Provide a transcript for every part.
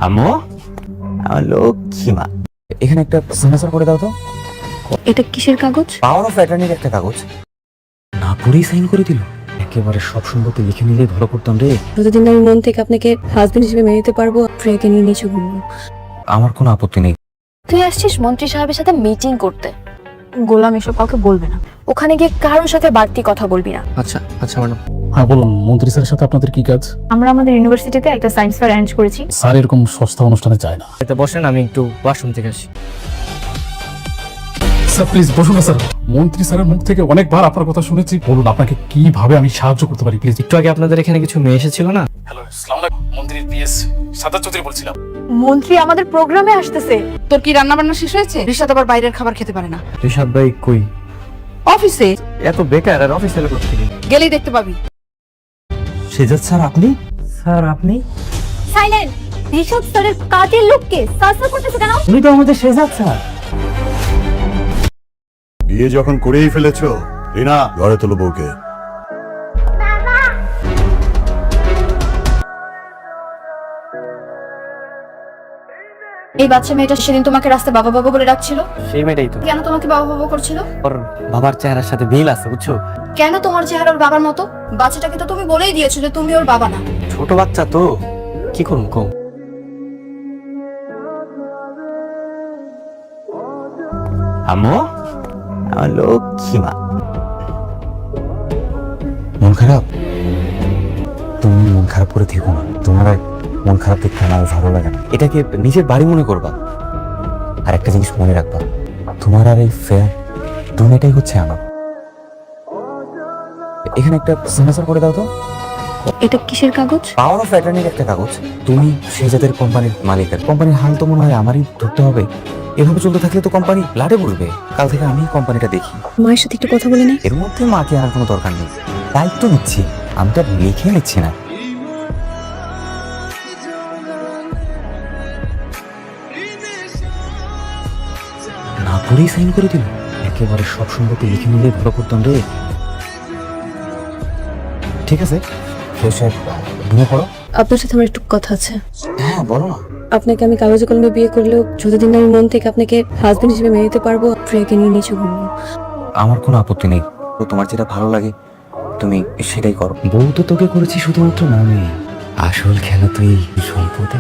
আম্মু, আমার লক্ষ্মী মা, এখানে একটা সিগনেচার করে দাও তো। এটা কিসের কাগজ? পাওয়ার অফ অ্যাটর্নির একটা কাগজ। না পড়েই সাইন করে দিল। একেবারে সব সম্পত্তি লিখে নিলে ভালো করতাম রে। যতদিন আমি মন থেকে আপনাকে হাজবেন্ড হিসেবে মেনে নিতে পারবো, প্রিয়াকে নিয়ে নিচে ঘুরবো। আমার কোনো আপত্তি নেই। তুই আসছিস মন্ত্রী সাহেবের সাথে মিটিং করতে। গোলাম এসব কাউকে বলবে না। ওখানে গিয়ে কারোর সাথে বাড়তি কথা বলবি না। আচ্ছা আচ্ছা ম্যাডাম। হ্যাঁ বলুন, মন্ত্রী স্যারের সাথে আপনাদের কি কাজ? আমরা আমাদের ইউনিভার্সিটিতে একটা সায়েন্স ফেয়ার অ্যারেঞ্জ করেছি। স্যার এরকম সস্তা অনুষ্ঠানে যায় না। এতে বসেন, আমি একটু ওয়াশরুম থেকে আসি। স্যার প্লিজ বসুন না স্যার। মন্ত্রী স্যারের মুখ থেকে অনেকবার আপনার কথা শুনেছি। বলুন আপনাকে কিভাবে আমি সাহায্য করতে পারি প্লিজ। একটু আগে আপনাদের এখানে কিছু মেয়ে এসেছিল না? হ্যালো, আসসালামু আলাইকুম। মন্ত্রীর পিএস সাদাত চৌধুরী বলছিলাম। মন্ত্রী আমাদের প্রোগ্রামে আসতেছে। তোর কি রান্না বান্না শেষ হয়েছে? রিশাদ আবার বাইরের খাবার খেতে পারে না। ঋষাদ ভাই কই? অফিসে এত বেকার আর অফিসে করতে গেলে। গেলেই দেখতে পাবি। সেজাদ স্যার আপনি? স্যার আপনি? সাইলেন্ট। ঋষভ স্যারের কাজের লোককে সার্চার করতেছে কেন? উনি তো আমাদের সেজাদ স্যার। বিয়ে যখন করেই ফেলেছো, রিনা ঘরে তোলো বউকে। এই বাচ্চা মেয়েটা সেদিন তোমাকে রাস্তায় বাবা বাবা বলে ডাকছিল। সেই মেয়েটাই তো। কেন তোমাকে বাবা বাবা করছিল? ওর বাবার চেহারার সাথে মিল আছে বুঝছো? কেন তোমার চেহারা ওর বাবার মতো? বাচ্চাটাকে তো তুমি বলেই দিয়েছো যে তুমি ওর বাবা না। ছোট বাচ্চা তো, কি করুন কম। আম্মু, আমার লক্ষ্মী মা। মন খারাপ? তুমি মন খারাপ করে থেকো না। তোমার আর মন খারাপ দেখতে আমার ভালো লাগে না। এটাকে নিজের বাড়ি মনে করবা। আর একটা জিনিস মনে রাখবা, তোমার আর এই ফেয়ার দুনিয়াটাই হচ্ছে আমার। এখানে একটা সিগনেচার করে দাও তো। এটা কিসের কাগজ? পাওয়ার অফ অ্যাটর্নির একটা কাগজ। তুমি সেজাদের কোম্পানির মালিকের। কোম্পানির হাল তো মনে হয় আমারই ধরতে হবে। এভাবে চলতে থাকলে তো কোম্পানি লাটে পড়বে। কাল থেকে আমি কোম্পানিটা দেখি। মায়ের সাথে একটু কথা বলে নে। এর মধ্যে মাকে আর কোনো দরকার নেই। দায়িত্ব নিচ্ছি, আমি তো আর লিখে নিচ্ছি না। না পড়েই সাইন করে দিল। একেবারে সব সম্পত্তি লিখে নিলে ভালো করতাম রে। ঠিক আছে, ফ্রেশ হয়ে ঘুমিয়ে পড়ো। আপনার সাথে আমার একটু কথা আছে। হ্যাঁ বলো না। আপনাকে আমি কাগজে কলমে বিয়ে করলেও যতদিন আমি মন থেকে আপনাকে হাজবেন্ড হিসেবে মেনে নিতে পারবো, প্রিয়াকে নিয়ে নিচে ঘুরবো। আমার কোনো আপত্তি নেই। তো তোমার যেটা ভালো লাগে তুমি সেটাই করো। বউ তো তোকে করেছি শুধুমাত্র নামে, আসল খেলা তুই সম্পদে।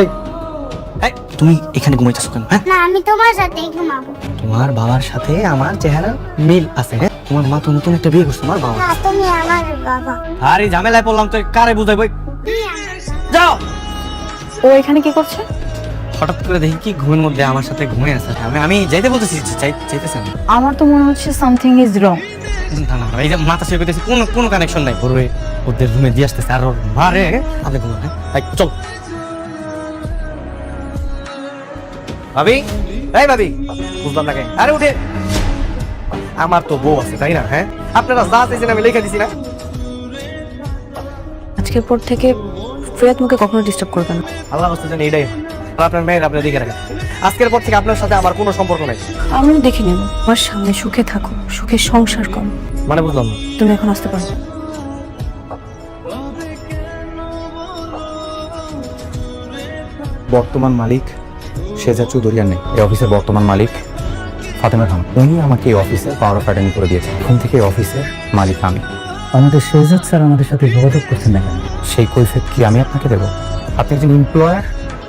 এই এই, তুমি এখানে ঘুমাইতেছো কেন? হ্যাঁ, না, আমি তোমার সাথেই ঘুমাবো। তোমার বাবার সাথে আমার চেহারা মিল আছে। হ্যাঁ, তোমার মা তো নতুন একটা বিয়ে করছে, তোমার বাবা। না, তুমি আমার বাবা। আরে ঝামেলায় পড়লাম তো, কারে বুঝাইবো? যাও। ও এখানে কি করছে? হঠাৎ করে দেখি কি ঘুমের মধ্যে আমার সাথে ঘুমিয়ে আছে। আমি যাইতে বলতেছি, চাইতেছি আমি। আমার তো মনে হচ্ছে সামথিং ইজ রং। না না, এই যে মাথা শুয়ে করতেছি, কোনো কানেকশন নাই। ওরে ওদের রুমে দিয়ে আসতেছে আর ওর মারে আগে ঘুমা। হ্যাঁ চল ভাবি। এই ভাবি, বুঝলাম না কেন? আরে উঠে, আমার তো বউ আছে তাই না? হ্যাঁ, আপনারা যা চাইছেন আমি লিখে দিছি না। আজকের পর থেকে ফিরাত মুখে কখনো ডিস্টার্ব করবে না। আল্লাহ বলতে জানি এটাই। আর আপনার মেয়ের আপনার দিকে রাখেন। আজকের পর থেকে আপনার সাথে আমার কোনো সম্পর্ক নাই। আমি দেখে নেব। আমার সামনে সুখে থাকো, সুখে সংসার করো। মানে বুঝলাম না। তুমি এখন আসতে পারো। বর্তমান মালিক সেজাদ চৌধুরী আর নেই। এই অফিসের বর্তমান মালিক ফাতেমা খান। উনি আমাকে এই অফিসে পাওয়ার অফ অ্যাটর্নি করে দিয়েছেন। এখন থেকে এই অফিসের মালিক আমি। আমাদের সেজাদ স্যার আমাদের সাথে যোগাযোগ করছেন না কেন? সেই কৈফিয়ত কি আমি আপনাকে দেবো? আপনি একজন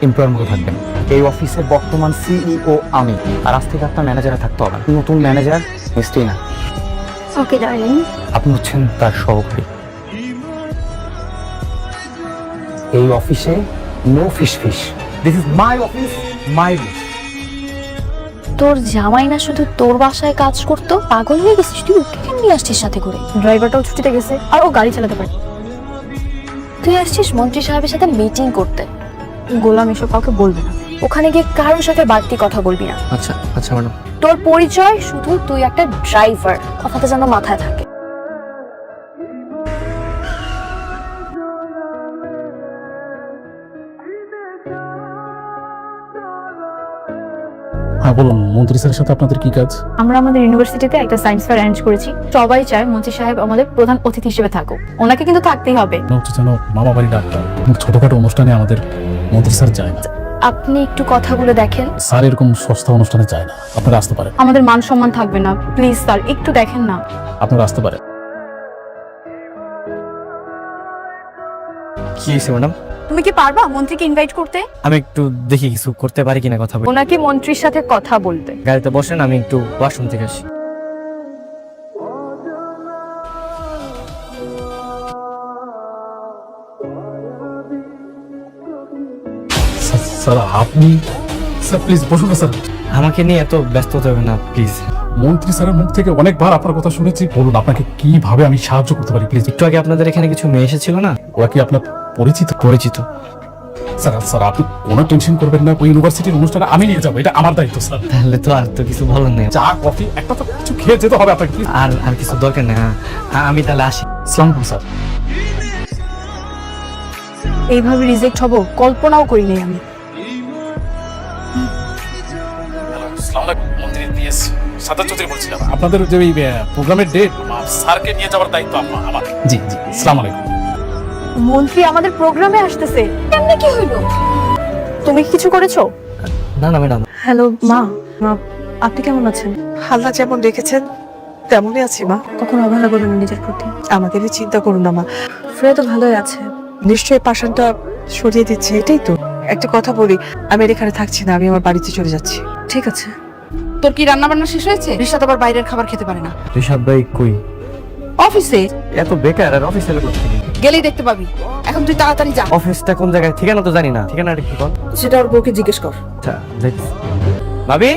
এমপ্লয়ার মতো থাকবেন। এই অফিসের বর্তমান সিইও আমি। আর আজ থেকে আপনার ম্যানেজারে থাকতে হবে। নতুন ম্যানেজার মিস্ত্রি না, ওকে ডার্লিং। আপনি হচ্ছেন তার সহকারী। এই অফিসে no fish. This is my office, my room. তোর জামাই না শুধু তোর বাসায় কাজ করতো, পাগল হয়ে গেছিস তুই? ওকে কেন নিয়ে আসছিস সাথে করে? ড্রাইভারটাও ছুটিতে গেছে আর ও গাড়ি চালাতে পারে। তুই আসছিস মন্ত্রী সাহেবের সাথে মিটিং করতে। গোলাম এসব কাউকে বলবে না। ওখানে গিয়ে কারোর সাথে বাড়তি কথা বলবি না। আচ্ছা আচ্ছা ম্যাডাম। তোর পরিচয় শুধু তুই একটা ড্রাইভার, কথাটা যেন মাথায় থাকে। হ্যাঁ বলুন, মন্ত্রী স্যারের সাথে আপনাদের কি কাজ? আমরা আমাদের ইউনিভার্সিটিতে একটা সায়েন্স ফেয়ার অ্যারেঞ্জ করেছি। সবাই চায় মন্ত্রী সাহেব আমাদের প্রধান অতিথি হিসেবে থাকুক। ওনাকে কিন্তু থাকতেই হবে। মনে হচ্ছে যেন মামা বাড়ি ডাক্তার। ছোটখাটো অনুষ্ঠানে আমাদের মন্ত্রী স্যার যায় না। আপনি একটু কথা বলে দেখেন। স্যার এরকম সস্তা অনুষ্ঠানে যায় না, আপনারা আসতে পারেন। আমাদের মান সম্মান থাকবে না, প্লিজ স্যার একটু দেখেন না। আপনারা আসতে পারেন। কি হয়েছে ম্যাডাম? তুমি কি পারবা মন্ত্রীকে ইনভাইট করতে? আমি একটু দেখি কিছু করতে পারি কিনা কথা বলি। ওনাকে মন্ত্রীর সাথে কথা বলতে। গাড়িতে বসেন, আমি একটু ওয়াশরুম থেকে আসি। স্যার আপনি, স্যার প্লিজ বসুন না স্যার। আমাকে নিয়ে এত ব্যস্ত হতে হবে না প্লিজ। মন্ত্রী স্যারের মুখ থেকে অনেকবার আপনার কথা শুনেছি, বলুন আপনাকে কিভাবে আমি সাহায্য করতে পারি প্লিজ। একটু আগে আপনাদের এখানে কিছু মেয়ে এসেছিল না? ওরা কি আপনার পরিচিত? পরিচিত। স্যার স্যার আপনি কোনো টেনশন করবেন না, ওই ইউনিভার্সিটির অনুষ্ঠানে আমি নিয়ে যাবো, এটা আমার দায়িত্ব স্যার। তাহলে তো আর তো কিছু বলার নেই। চা কফি একটা তো কিছু খেয়ে যেতে হবে আপনাকে প্লিজ। আর আর কিছু দরকার নেই। হ্যাঁ, আমি তাহলে আসি। আসসালামু আলাইকুম স্যার। এইভাবে রিজেক্ট হব কল্পনাও করিনি আমি। আসসালামু আলাইকুম, মন্ত্রী পিএস সাদা চৌধুরী বলছিলাম। আপনাদের যে ওই প্রোগ্রামের ডেট স্যারকে নিয়ে যাওয়ার দায়িত্ব আমার। জি জি, আসসালামু আলাইকুম। মন্ত্রী আমাদের প্রোগ্রামে আসতেছে, কেমনে কি হইলো? তুমি কি কিছু করেছো? না না ম্যাডাম। হ্যালো মা, আপনি কেমন আছেন? আল্লাহ যেমন রেখেছেন তেমনই আছি মা। কখনো অবহেলা করবেন না নিজের প্রতি। আমাকে নিয়ে চিন্তা করুন না মা, ফ্রেয়া তো ভালোই আছে। নিশ্চয়ই পাষাণটা সরিয়ে দিচ্ছে, এটাই তো। একটা কথা বলি, আমি আর এখানে থাকছি না, আমি আমার বাড়িতে চলে যাচ্ছি। ঠিক আছে। তোর কি রান্না বান্না শেষ হয়েছে? রিশাদ আবার বাইরের খাবার খেতে পারে না। ঋষাদ ভাই কই? অফিসে এত বেকার আর অফিসে করতে গেলেই দেখতে পাবি। এখন তুই তাড়াতাড়ি যা। অফিসটা কোন জায়গায়? ঠিকানা তো জানি না। ঠিকানাটা কি বল? সেটা ওর বউকে জিজ্ঞেস কর। আচ্ছা যাইতেছি। ভাবি,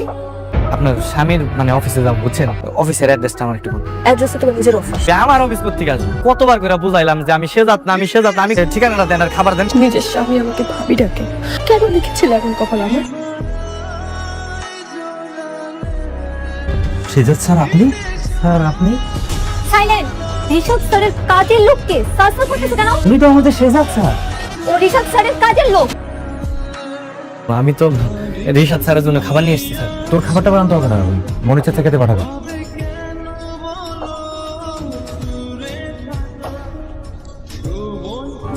আপনার স্বামীর মানে অফিসে যাবো বুঝছেন? অফিসের অ্যাড্রেসটা আমার একটু বলুন। অ্যাড্রেসে তোমার নিজের অফিস। আমার অফিস কোথেকে আসবে? কতবার করে বুঝাইলাম যে আমি সেজাত না, আমি সেজাত না, আমি ঠিকানাটা দেন আর খাবার দেন। নিজের স্বামী আমাকে ভাবি ডাকে, কেন লিখেছিল এখন কপাল আমার? সেজাদ স্যার আপনি? স্যার আপনি? সাইলেন্ট। ঋষভ স্যারের কাজের লোককে সাসা করতেছো কেন? উনি তো আমাদের সেজাদ স্যার। ও ঋষভ স্যারের কাজের লোক। আমি তো ঋষাদ স্যারের জন্য খাবার নিয়ে এসেছি স্যার। তোর খাবারটা বানাতে হবে না, মনে ইচ্ছা থেকে পাঠাবে।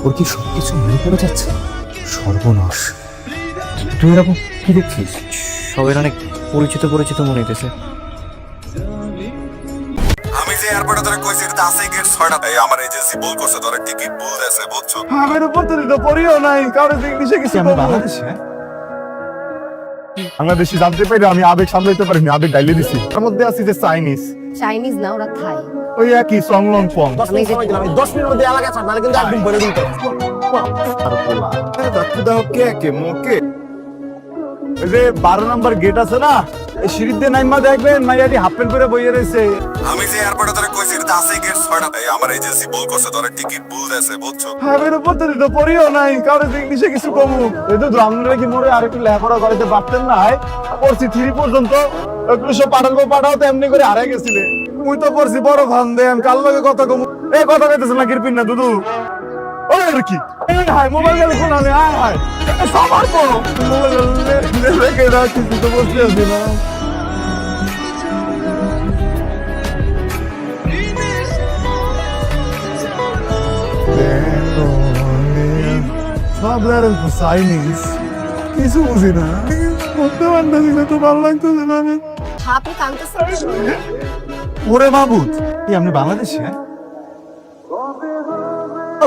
ওর কি সবকিছু মনে পড়ে যাচ্ছে? সর্বনাশ। তুই এরকম কি দেখছিস? সবের অনেক পরিচিত পরিচিত মনে হইতেছে। আমি যে এয়ারপোর্টে তোরে কইছি এটা আছে গেট 6টা। এই আমার এজেন্সি বল করছে তোরে টিকিট ভুল দেছে বুঝছো? আমার উপর তো পড়িও নাই, কারো ইংলিশে কিছু আমি বাংলাদেশে। বাংলাদেশি জানতে পারি, আমি আবেগ সামলাইতে পারিনি, আবেগ ডাইলে দিছি। তার মধ্যে আছে যে চাইনিজ, চাইনিজ না, ওরা থাই। ওই একই সংলং ফং। 10 মিনিটের মধ্যে এলাকা ছাড়, নাহলে কিন্তু একদম বলে দিতে। কে মোকে এই যে 12 নম্বর গেট আছে না, এই সিঁড়ি দিয়ে নাইমা দেখবেন মাইয়াটি হাফ প্যান্ট পরে বইয়ে রয়েছে। আমি যে এয়ারপোর্টে তোরে কইছি এটা আছে গেট 6টা। এই আমার এজেন্সি বল করছে তোরে টিকিট ভুল দেছে বুঝছো? আমার উপর তো পড়িও নাই, কারো ইংলিশে কিছু কমু। এই তো আপনারা কি মোরে আরেকটু লেখাপড়া করাইতে পারতেন না? পড়ছি 3 পর্যন্ত, একটু সব পাঠাও তো এমনি করে হারাই গেছিলে। মুই তো পড়ছি বড় ভান দেন, কাল লগে কথা কমু। এই কথা কইতেছ না কিরপিন না দুদু? ওই আর কি? এই হাই মোবাইল গেল ফোন আনে, হাই হাই সবার পর মোবাইল লেগে রাখছি তো বসে আছি না। সব লেটার সাইনিস, কিছু বুঝি না, বলতে পারতেছি না, তো ভালো লাগতেছে না। আপনি কাঁদতেছেন? ওরে মাহবুব, কি আপনি বাংলাদেশে?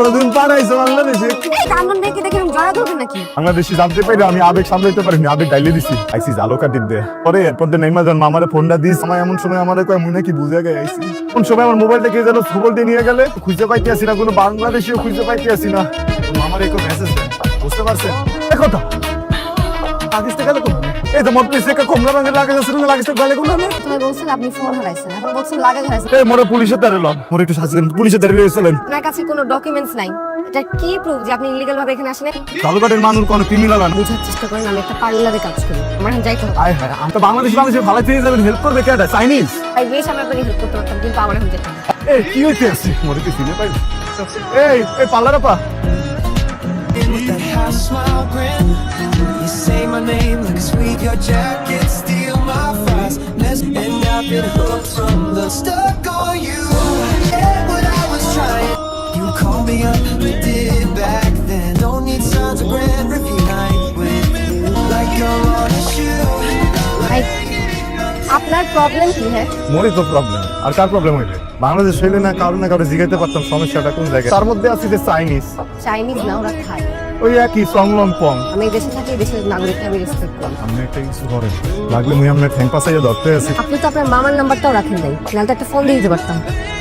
ওদিন পাঠাইছো বাংলাদেশে। এই কান্দন দেখে দেখে জড়া ধরবে নাকি? বাংলাদেশি জানতে পারি, আমি আবেগ সামলাইতে পারিনি, আবেগ ডাইলে দিছি। আইসি জালো কাটির দে পরে এরপর দিয়ে নেইমা যান মামারে ফোনটা দিস। আমার এমন সময় আমারে কয় মুই নাকি বুঝে গে আইসি। কোন সময় আমার মোবাইলটা কে যেন ছবল দিয়ে নিয়ে গেলে, খুঁজে পাইতে আসি না, কোনো বাংলাদেশিও খুঁজে পাইতে আসি না। আমার একটু মেসেজ দেন, বুঝতে পারছেন? কথা লাগিসতে গেলে কোন এই তো মত পিছে কমলা রঙের লাগে যাচ্ছে, লাগিসতে গেলে কোন না? তুমি বলছেন আপনি ফোন হারাইছেন, এখন বলছেন লাগা হারাইছেন। এই মোরে পুলিশের দ্বারে লন, মোরে একটু সাহায্য করেন, পুলিশের দ্বারে লয়ে চলেন। আপনার কাছে কোনো ডকুমেন্টস নাই, এটা কি প্রুফ যে আপনি ইলিগাল ভাবে এখানে আসেন? জালুকাটের মানুষ কোনো ক্রিমিনাল না। বোঝার চেষ্টা করেন, আমি একটা পার্লারে কাজ করি, আমার এখন যাইতে হবে। আয় হায়, আমি তো বাংলাদেশ ভালো থেকে যাবেন, হেল্প করবে কে? এটা চাইনিজ। আই উইশ আমি আপনাকে হেল্প করতে পারতাম, কিন্তু আমার এখন যেতে হবে। এই কি হইতে আছে? মোরে কি চিনে পাই? এই পার্লারপা with that half smile grin. You say my name like a sweet, your jacket steal my fries. Let's end up in hooks from the stuck on you. Yeah, what I was trying. You called me up, we did back then. Don't need signs of grand review night with you. Like you're on a shoe. আপনার problem কি হ্যাঁ? মোরই তো problem, আর কার problem হইলে? বাংলাদেশ হইলে না কারো জিগাইতে পারতাম সমস্যাটা কোন জায়গায়। তার মধ্যে আছে যে চাইনিজ। চাইনিজ না, ওরা খায়। ওই একই সংলং পং। আমি এই দেশে থাকি, এই দেশের নাগরিককে আমি রেসপেক্ট করি। আপনি একটা কিছু করেন, লাগলে মুই আপনার ঠ্যাং পাশাইয়া ধরতে আছি। আপনি তো আপনার মামার নাম্বারটাও রাখেন নাই, নাহলে তো একটা ফোন দিয়ে দিতে পারতাম।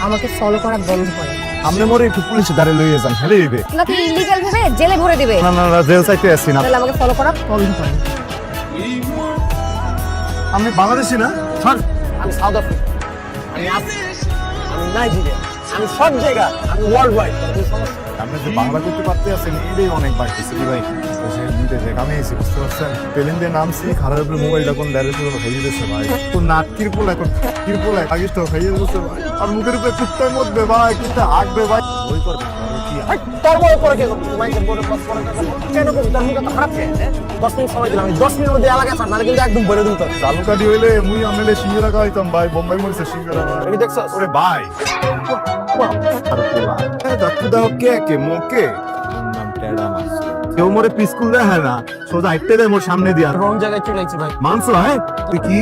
আমাকে ফলো করা বন্ধ করে। আপনি মোরে একটু পুলিশে দাঁড়ে লইয়ে যান, হেলে দিবে। আপনাকে ইলিগাল ভাবে জেলে ভরে দিবে। না না না, জেল চাইতে আসি না। তাহলে আমাকে ফলো করা বন্ধ করে। আপনি বাংলাদেশি না? শোন, আমি সাউথ আফ্রিকা, আমি আমি নাইজেরিয়া, আমি সব জায়গা, আমি ওয়ার্ল্ড ওয়াইড। আপনি যে বাংলা করতে পারতে আছেন এটাই অনেক বাইক ভাই। সে নিতে যে আমি এসে বুঝতে পারছেন, পেলেন দিয়ে নামছি, খারাপ উপরে মোবাইলটা কোন ডাইরেক্ট হয়ে দিতেছে ভাই। তো নাটকির পোলা এখন কিরপোলা আগিস তো হয়ে যাচ্ছে ভাই। আর মুখের উপরে কুত্তার মধ্যে ভাই, কুত্তা হাঁকবে ভাই। ওই করবে কি তোর বড় করে কে করবি? তোমায় যে বড় পাস করে কেন করবি? তোর মুখে তো খারাপ খেয়ে 10 মিনিট সময় দিলাম, আমি 10 মিনিটের মধ্যে এলাকা ছাড়, নাহলে কিন্তু একদম বলে দিত। চালু কাটি হইলে মুই আমলে সিঙ্গারা খাইতাম ভাই, বোম্বাই মরিছে সিঙ্গারা। তুমি দেখছো? ওরে ভাই আর পোলা দাকু দাও কে মোকে নাম টেডা মাস। কেউ মোরে পিস্কুল দেয় না, সোজা হাইটে দেয় মোর সামনে দিয়া। রং জায়গায় চলে আইছি ভাই। মানছো হ্যাঁ? তুই কি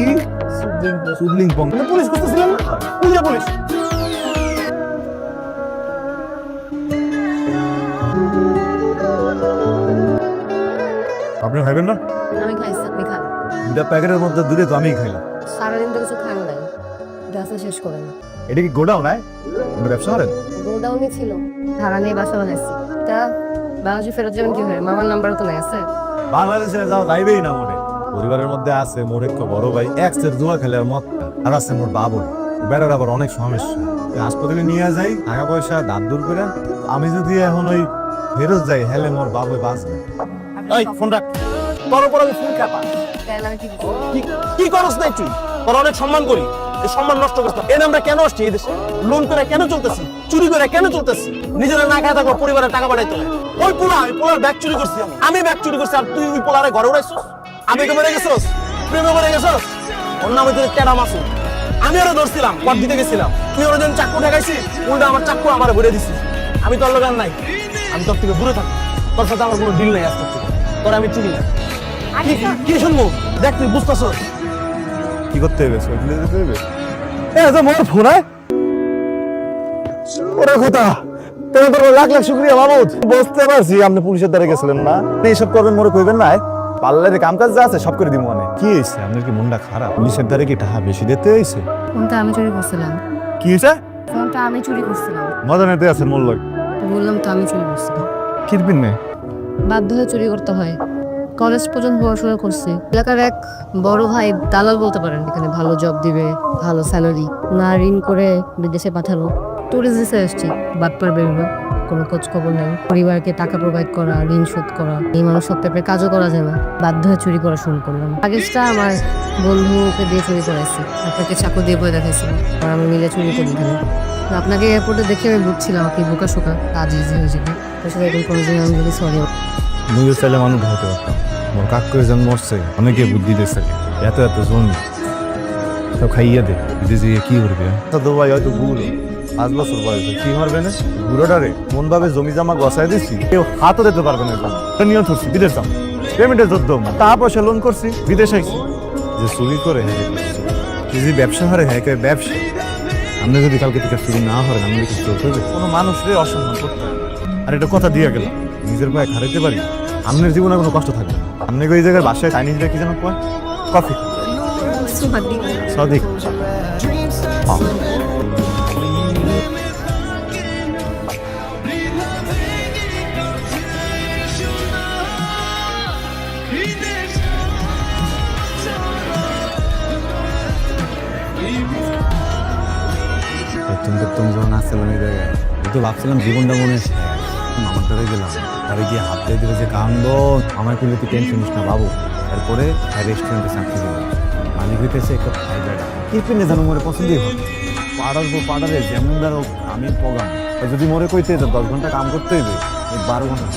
সুদলিং পং পুলিশ করতেছিলাম না? পুলিশ আপনি খাইবেন না? আমি খাইছি, আপনি খান। দুটা প্যাকেটের মধ্যে দুটো তো আমিই খাইলাম। সারাদিন তো কিছু খান নাই, গ্যাসে শেষ করে না। এটা কি গোডাউন নাই? ব্যবসা করেন? গোডাউনে ছিল, ভাড়া নিয়ে বাসা বানাইছি। তা বাংলাদেশে ফেরত যাবেন কি হয়? মামার নাম্বারও তো নাই আছে। বাংলাদেশে যাও যাইবেই না মনে। পরিবারের মধ্যে আছে মোর এক বড় ভাই, এক্সের জুয়া খেলে আর মদ খায়। আর আছে মোর বাবু, বেটার আবার অনেক সমস্যা। হাসপাতালে নিয়ে যাই, টাকা পয়সা দাঁত দূর করে। আমি যদি এখন ওই ফেরত যাই, হেলে মোর বাবু বাঁচবে। এই ফোন রাখ, তোর উপর আমি ফোন কাপা। তাহলে আমি কি করব? কি করছ নাই তুই? তোর অনেক সম্মান করি, এই সম্মান নষ্ট করছ না। এই আমরা কেন আসছি এই দেশে? লোন করে কেন চলতেছি? চুরি করে কেন চলতেছি? নিজেরা না খায় থাকবো, পরিবারের টাকা পাঠাইতে হয়। ওই পোলার ব্যাগ চুরি করছি আমি ব্যাগ চুরি করছি, আর তুই ওই পোলারে ঘরে উড়াইছস? আবেগে মরে গেছস? প্রেমে মরে গেছস? ওর নাম হইতে টেডা মাসুদ। আমি ওরা ধরছিলাম, পথ দিতে গেছিলাম, তুই ওরা যেন চাকু ঠেকাইছিস, উল্টা আমার চাকু আমার ভরে দিছিস। আমি তোর লোকান নাই, আমি তোর থেকে দূরে থাকি। তোর সাথে আমার কোনো ডিল নাই আজকে থেকে। তোর আমি চিনি না। কি শুনবো? দেখ তুই বুঝতেছস কি করতে হবে? সইলে দিতে হবে। এ তো মোর ফোন আয়। ওরে খোদা, তুমি তো লাখ লাখ শুকরিয়া মাহমুদ। বুঝতে পারছি আপনি পুলিশের দ্বারা গেছিলেন না। এইসব করবেন মোরে কইবেন না। পার্লারে কাম কাজ যা আছে সব করে দিব মানে। কি হইছে? আপনার কি মনটা খারাপ? পুলিশের দ্বারা কি টাকা বেশি দিতে হইছে? ফোনটা আমি চুরি করছিলাম। কি হইছে? ফোনটা আমি চুরি করছিলাম। মজা নিতে আছে মোর লগ। বললাম তো আমি চুরি করছিলাম। কিরপিন নে বাধ্য হয়ে চুরি করতে হয়। কলেজ পর্যন্ত পড়াশোনা করছি। এলাকার এক বড় ভাই দালাল বলতে পারেন, এখানে ভালো জব দিবে, ভালো স্যালারি, না ঋণ করে বিদেশে পাঠানো। ট্যুরিস্ট ভিসা এসেছি, বাটপার বেরোবে, কোনো খোঁজ খবর নেই। পরিবারকে টাকা প্রোভাইড করা, ঋণ শোধ করা, এই মানুষ সব পেপারে কাজও করা যায় না। বাধ্য হয়ে চুরি করা শুরু করলাম। আগেরটা আমার বন্ধুকে দিয়ে চুরি করাইছি, আপনাকে চাকু দিয়ে বয়ে দেখাইছিল, আর আমি মিলে চুরি করি এখানে। আপনাকে এয়ারপোর্টে দেখে আমি বুঝছিলাম আপনি বোকা শোকা, কাজ ইজি হয়ে যাবে। আসলে এরকম কোনো দিন আমি বলি সরি। মুইও চাইলে মানুষ হতে পারতাম। মোর কাক করে যেন মরছে, অনেকে বুদ্ধি দিয়েছে। এত জমি সব খাইয়ে দে, বিদেশে গিয়ে কি করবে? তো ভাই হয়তো ভুল 5 বছর বয়সে কি মারবে না বুড়োটারে মন ভাবে জমি জমা গসাই দিচ্ছি, কেউ হাতও দিতে পারবে না। নিয়ম করছি বিদেশ যাম, পেমেন্টের যুদ্ধ, টাকা পয়সা লোন করছি, বিদেশ আইছি। যে চুরি করে যে ব্যবসা হারে হ্যাঁ ব্যবসা। আপনি যদি কালকে থেকে চুরি না হরেন, আমি কিছু করবে কোনো মানুষের অসম্মান করতে হবে। আর এটা কথা দিয়ে গেলাম, নিজের পায়ে খাড়াইতে পারি, আপনার জীবনে কোনো কষ্ট থাকবে না। আপনি ওই জায়গায় বাসায় চাইনিজরা কি যেন কয়, কফি সদিক। তুমি যখন আসছিলাম এই জায়গায়, তো ভাবছিলাম জীবনটা মনে শেষ। আমার দ্বারা গেলাম, তারে গিয়ে হাত দিয়ে দিলে যে কান্দ, আমার করলে তুই টেনশন নিস না বাবু। তারপরে রেস্টুরেন্টে চাকরি দিলাম, মালিক হইতেছে একটা কি পিনে যেন মোরে পছন্দই হয়। পাড়ারে যেমন ধরো আমি প্রোগ্রাম, যদি মোরে কইতে 10 ঘন্টা কাম করতে হইবে, 12 ঘন্টা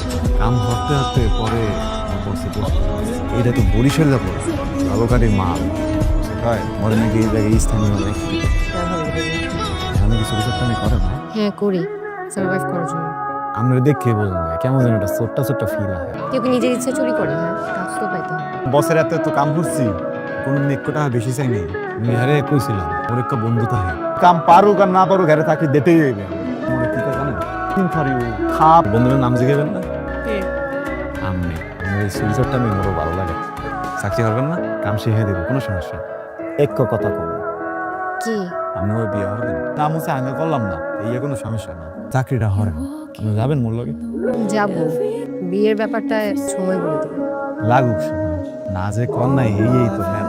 কাম করতে পরে এটা তো বরিশাল যাবো, আলোকারি মাল হয় মনে নাকি এই জায়গায় স্থানীয় অনেক আমি কিছু বিষয়টা আমি করে না হ্যাঁ করি সার্ভাইভ করার জন্য। আমরা দেখে বোঝা যায় কেমন যেন একটা ছোট্ট ছোট্ট ফিল হয়। কেউ কি নিজের ইচ্ছে চুরি করে? হ্যাঁ, কাজ তো পাইতে হয়। বসের এত এত কাম করছি কোনো এক টাকা বেশি চাই নাই। আমি হারে কইছিলাম ওর একটা বন্ধু থাকে কাম পারুক আর না পারুক হারে চাকরি দিতেই হইবে। মনে কি করে জানেন খাপ বন্ধুদের নাম জিজ্ঞাসা না আমি এই সুইজারটা আমি মোরও ভালো লাগে। চাকরি করবেন না কাম শিখে দেবো কোনো সমস্যা নেই। এক কথা কম কি আমি ওই বিয়ে হবেন নাম হচ্ছে আমি করলাম না এই কোনো সমস্যা না চাকরিটা হরে আপনি যাবেন মোর লগে যাব, বিয়ের ব্যাপারটা সময় বলে দেবো। লাগুক সময় না যে কর নাই এই তো ম্যাম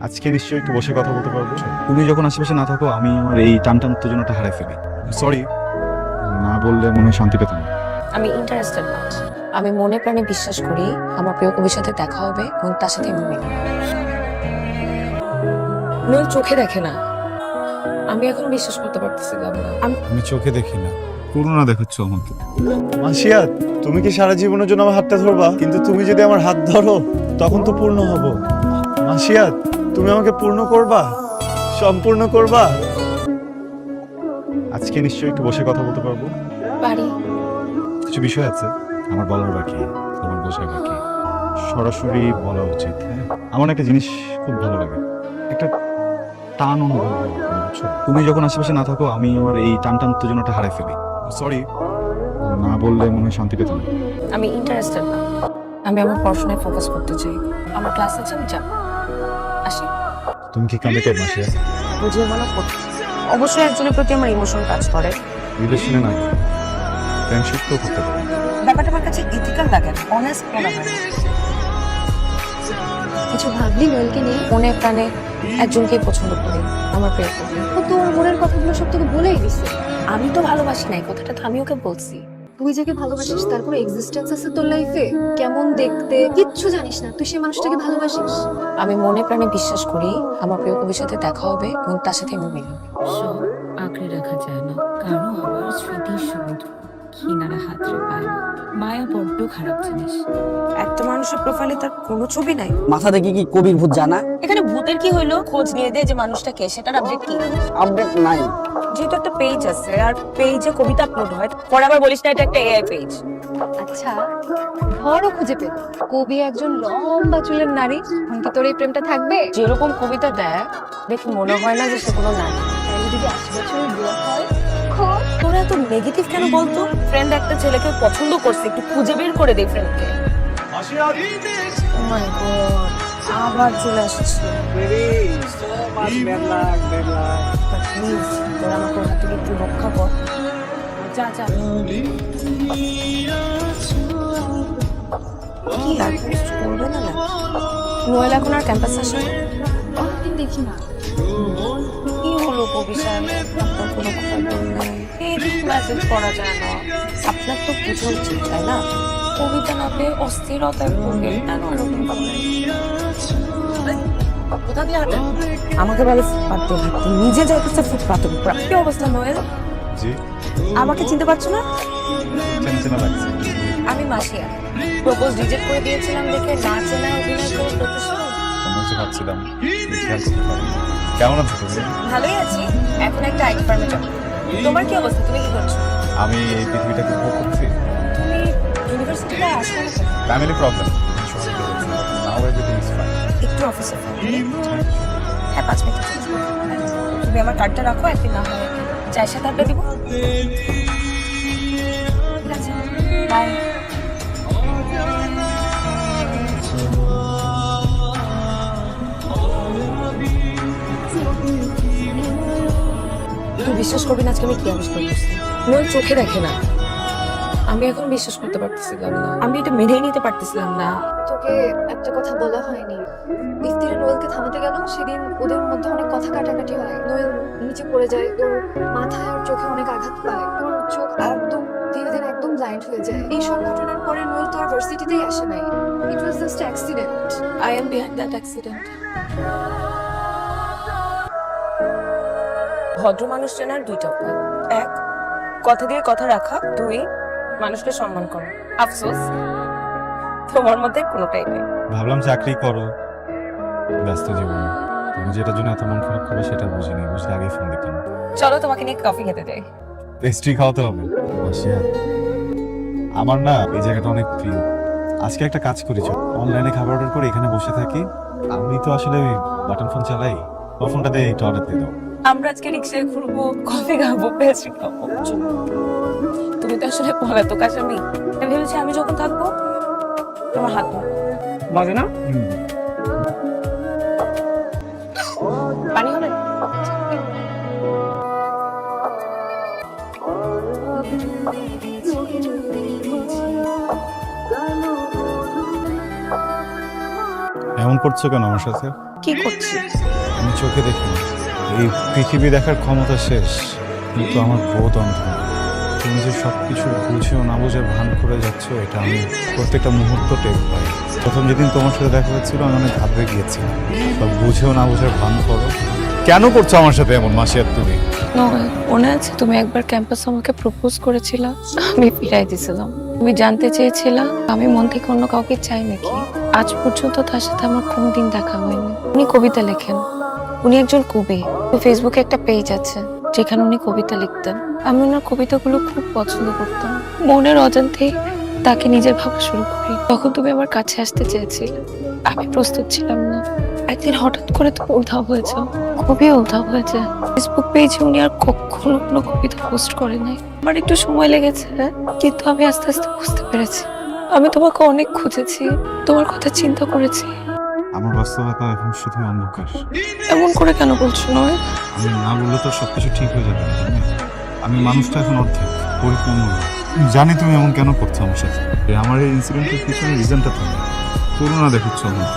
আজকে নিশ্চয়ই একটু বসে কথা বলতে পারবো। তুমি যখন আশেপাশে না থাকো আমি আমার এই টানটান উত্তেজনাটা হারাই ফেলি। সরি না বললে মনে হয় শান্তি পেতাম। আমি ইন্টারেস্টেড না। আমি মনে প্রাণে বিশ্বাস করি আমার প্রিয় কবির সাথে দেখা হবে এবং তার সাথে আমি মিলব। নইল চোখে দেখে না, আমি এখন বিশ্বাস করতে পারতেছিলাম না। আমি চোখে দেখি না করুণা দেখাচ্ছ আমাকে। মাসিয়া তুমি কি সারা জীবনের জন্য আমার হাতটা ধরবা? কিন্তু তুমি যদি আমার হাত ধরো তখন তো পূর্ণ হব। মাসিয়া তুমি আমাকে পূর্ণ করবা, সম্পূর্ণ করবা। আজকে নিশ্চয়ই একটু বসে কথা বলতে পারবো। পারি। কিছু বিষয় আছে আমার বলার বাকি, তোমার বোঝার বাকি। সরাসরি বলা উচিত। হ্যাঁ আমার একটা জিনিস খুব ভালো লাগে, একটা টান অনুভব হয়, বুঝছো? তুমি যখন আশেপাশে না থাকো আমি আমার এই টান উত্তেজনাটা হারাই ফেলি। সরি না বললে মনে হয় শান্তি পেতাম। আমি ইন্টারেস্টেড না। আমি আমার পড়াশোনায় ফোকাস করতে চাই। আমার ক্লাস আছে, আমি যাব। আসি। তুমি কি কমিটেড মাসিয়া? বুঝিয়ে বলা অবশ্যই একজনের প্রতি আমার ইমোশন কাজ করে। রিলেশনে না ফ্রেন্ডশিপ তো করতে পারে। ব্যাপারটা আমার কাছে ইথিক্যাল লাগে, অনেস্ট মনে হয়। কিছু ভাবলি নইলকে নিয়ে? মনে প্রাণে একজনকেই পছন্দ করি, আমার প্রিয় কবি। ও তো ওর মনের কথাগুলো সব তোকে বলেই দিছে। আমি তো ভালোবাসি নাই, কথাটা তো আমি ওকে বলছি। তুই যাকে ভালোবাসিস তার কোনো এক্সিস্টেন্স আছে তোর লাইফে? কেমন দেখতে কিচ্ছু জানিস না, তুই সেই মানুষটাকে ভালোবাসিস। আমি মনে প্রাণে বিশ্বাস করি আমার প্রিয় কবির সাথে দেখা হবে এবং তার সাথে আমি মিলব। সব আঁকড়ে রাখা যায় না, কারো আবার স্মৃতির সমুদ্র কিনারা হাতরে পায় না। মায়া বড্ড খারাপ জিনিস। একটা মানুষের প্রোফাইলে তার কোনো ছবি নাই। মাথা দেখি কি কবির ভূত জানা? এখানে ভূতের কি হইলো? খোঁজ নিয়ে দে যে মানুষটা কে, সেটার আপডেট কি? আপডেট নাই। যেহেতু একটা পেজ আছে আর পেজে কবিতা আপলোড হয়, পরে আবার বলিস না এটা একটা এআই পেজ। আচ্ছা ধরো খুঁজে পেল কবি একজন লম্বা চুলের নারী, কি তোর এই প্রেমটা থাকবে? যেরকম কবিতা দেয় দেখে মনে হয় না যে সে কোনো নারী। যদি 80 বছরের বিয়ে হয়, তোরা এত নেগেটিভ কেন বলতো? ফ্রেন্ড একটা ছেলেকে পছন্দ করছে, একটু খুঁজে বের করে দে ফ্রেন্ডকে। ও মাই গড, আবার চলে আসছে। প্লিজ তোরা আমাকে ওর হাত থেকে একটু রক্ষা কর। যা যা। কি আর করবে না নাকি? নোয়েল এখন আর ক্যাম্পাস আসে না? অনেকদিন দেখি না। কি হলো কবি সাহেব, আপনার কোনো খবর নেই? মেসেজ করা যায় না। আপনার তো বুঝা উচিত তাই না? কবিতা না পেয়ে অস্থিরতায় ভোগে, কেন এরকম করেন? কোথা দিয়ে হাঁটেন? আমাকে বলে ফুটপাত দিয়ে হাঁটতে, নিজে যাইতেছে ফুটপাতের উপর। কি অবস্থা নোয়েল? জি আমাকে চিনতে পারছো না? চেনা লাগছে। আমি মাসিয়া। প্রপোজ রিজেক্ট করে দিয়েছিলাম দেখে না চেনা অভিনয় করে প্রতিশোধ। তোমার যে ভাবছিলাম খেয়াল করতে পারি। কেমন আছো তুমি? ভালোই আছি। এখন একটা আইটি ফার্মে জব। তোমার কি অবস্থা? তুমি কি করছো? আমি এই পৃথিবীটাকে উপভোগ করছি। তুমি ইউনিভার্সিটিতে আসো না কেন? Family problem. Now everything is fine. একটু অফিসে হ্যাঁ 5 মিনিট চেঞ্জ করো। তুমি আমার কার্ডটা রাখো, একদিন না হয় চায়ের সাথে আড্ডা দিব। ঠিক আছে, বাই। তুই বিশ্বাস করবি না আজকে আমি কি অবস্থা করছি? নয় চোখে দেখে না, আমি এখন বিশ্বাস করতে পারতেছিলাম না। আমি এটা মেনেই নিতে পারতেছিলাম না। তোকে তোকে একটা কথা বলা হয়নি। ইফতিরা নোয়েলকে থামাতে গেল, সেদিন ওদের মধ্যে অনেক কথা কাটাকাটি হয়। নোয়েল নিচে পড়ে যায়, ওর মাথায় আর চোখে অনেক আঘাত পায়, ওর চোখ একদম ধীরে ধীরে একদম ব্লাইন্ড হয়ে যায়। এই সব ঘটনার পরে নোয়েল তো আর ভার্সিটিতেই আসে নাই। It was just accident. I am behind that accident. ভদ্র মানুষ চেনার দুইটা উপায়, এক কথা দিয়ে কথা রাখা, দুই মানুষকে সম্মান করা। আফসোস তোমার মধ্যে কোনোটাই নেই। ভাবলাম চাকরি করো, ব্যস্ত জীবন, তুমি যেটার জন্য এত মন খারাপ করো সেটা বুঝিনি, বুঝলে আগেই ফোন দিতাম। চলো তোমাকে নিয়ে কফি খেতে যাই। পেস্ট্রি খাওয়াতে হবে। আমার না এই জায়গাটা অনেক প্রিয়। আজকে একটা কাজ করেছ, অনলাইনে খাবার অর্ডার করে এখানে বসে থাকি। আমি তো আসলে বাটন ফোন চালাই, ফোনটা দিয়ে একটু অর্ডার দিয়ে দাও। আমরা আজকে রিক্সায় ঘুরবো, কফি খাবো, পেস্ট্রি খাবো। তুমি তো আসলে পলাতক আসামি। আমি ভেবেছি আমি যখন থাকবো তোমার হাত ধরবো, মজা না? পানি হবে? এমন করছো কেন আমার সাথে? কি করছিস? আমি চোখে দেখি এই পৃথিবী দেখার ক্ষমতা শেষ, কিন্তু আমার বোধ অন্ধ। তুমি যে সবকিছু বুঝেও না বুঝে ভান করে যাচ্ছ, এটা আমি প্রত্যেকটা মুহূর্ত টের পাই। প্রথম যেদিন তোমার সাথে দেখা হচ্ছিল আমি অনেক ঘাবড়ে গিয়েছিলাম। সব বুঝেও না বুঝে ভান করো। কেন করছো আমার সাথে এমন মাসিয়ার তুমি? মনে আছে তুমি একবার ক্যাম্পাসে আমাকে প্রপোজ করেছিলা, আমি ফিরাই দিয়েছিলাম। তুমি জানতে চেয়েছিলা আমি মন থেকে অন্য কাউকে চাই নাকি। আজ পর্যন্ত তার সাথে আমার কোনোদিন দেখা হয়নি। উনি কবিতা লেখেন, উনি একজন কবি। ফেসবুকে একটা পেজ আছে যেখানে উনি কবিতা লিখতেন। আমি ওনার কবিতাগুলো খুব পছন্দ করতাম। মনের অজান্তেই তাকে নিজের ভাবা শুরু করি। তখন তুমি আমার কাছে আসতে চেয়েছিলে, আমি প্রস্তুত ছিলাম না। একদিন হঠাৎ করে তুমি উধাও হয়েছে, খুবই উধাও হয়েছে। ফেসবুক পেজে উনি আর কখনো কোনো কবিতা পোস্ট করে নাই। আমার একটু সময় লেগেছে, কিন্তু আমি আস্তে আস্তে বুঝতে পেরেছি। আমি তোমাকে অনেক খুঁজেছি, তোমার কথা চিন্তা করেছি। আমার বাস্তবতা এখন শুধু অন্ধকার। এমন করে কেন বলছো নয়? আমি না বললে তো সবকিছু ঠিক হয়ে যাবে। আমি মানুষটা এখন অর্ধেক, পরিপূর্ণ না। জানি তুমি এমন কেন করছো আমার সাথে। আমার এই ইনসিডেন্টের পিছনে রিজনটা থাকে। করুণা দেখাচ্ছ আমার,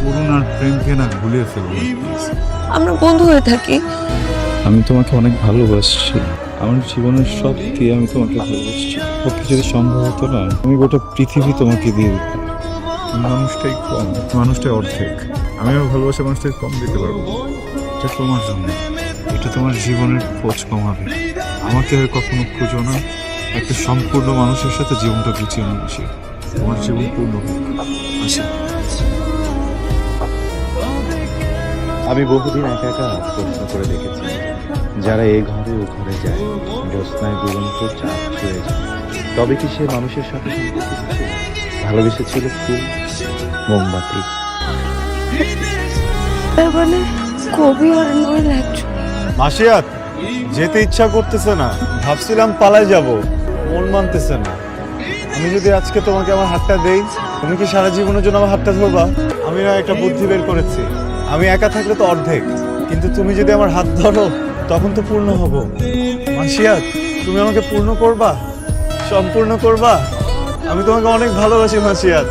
করুণার প্রেমকে না ভুলিয়ে ফেলবো। আমরা বন্ধু হয়ে থাকি। আমি তোমাকে অনেক ভালোবাসছি, আমার জীবনের সব দিয়ে আমি তোমাকে ভালোবাসছি। পক্ষে যদি সম্ভব হতো না, আমি গোটা পৃথিবী তোমাকে দিয়ে দিতাম। মানুষটাই কম, মানুষটাই অর্ধেক। আমি আমার ভালোবাসা মানুষটাকে কম দিতে পারবো। এটা তোমার জন্য, এটা তোমার জীবনের খোঁজ কমাবে। আমাকে আর কখনো খুঁজো না। একটা সম্পূর্ণ মানুষের সাথে জীবনটা গুছিয়ে নিয়ে আসি, তোমার জীবন পূর্ণ হোক। আসি। আমি বহুদিন একা একা প্রশ্ন করে দেখেছি, যারা এ ঘরে ও ঘরে যায়, জ্যোৎস্নায় দুরন্ত চাপ ছুঁয়ে যায়, তবে কি সে মানুষের সাথে সম্পর্কিত ছিল? ভালোবেসেছিল ফুল, মোমবাতি। তার মানে কবি আর নোয়েল একজন। মাসিয়াত, যেতে ইচ্ছা করতেছে না। ভাবছিলাম পালাই যাব, মন মানতেছে না। আমি যদি আজকে তোমাকে আমার হাতটা দেই, তুমি কি সারা জীবনের জন্য আমার হাতটা ধরবা? আমি না একটা বুদ্ধি বের করেছি। আমি একা থাকলে তো অর্ধেক, কিন্তু তুমি যদি আমার হাত ধরো তখন তো পূর্ণ হব। মাসিয়াত, তুমি আমাকে পূর্ণ করবা, সম্পূর্ণ করবা। আমি তোমাকে অনেক ভালোবাসি মাসিয়াত।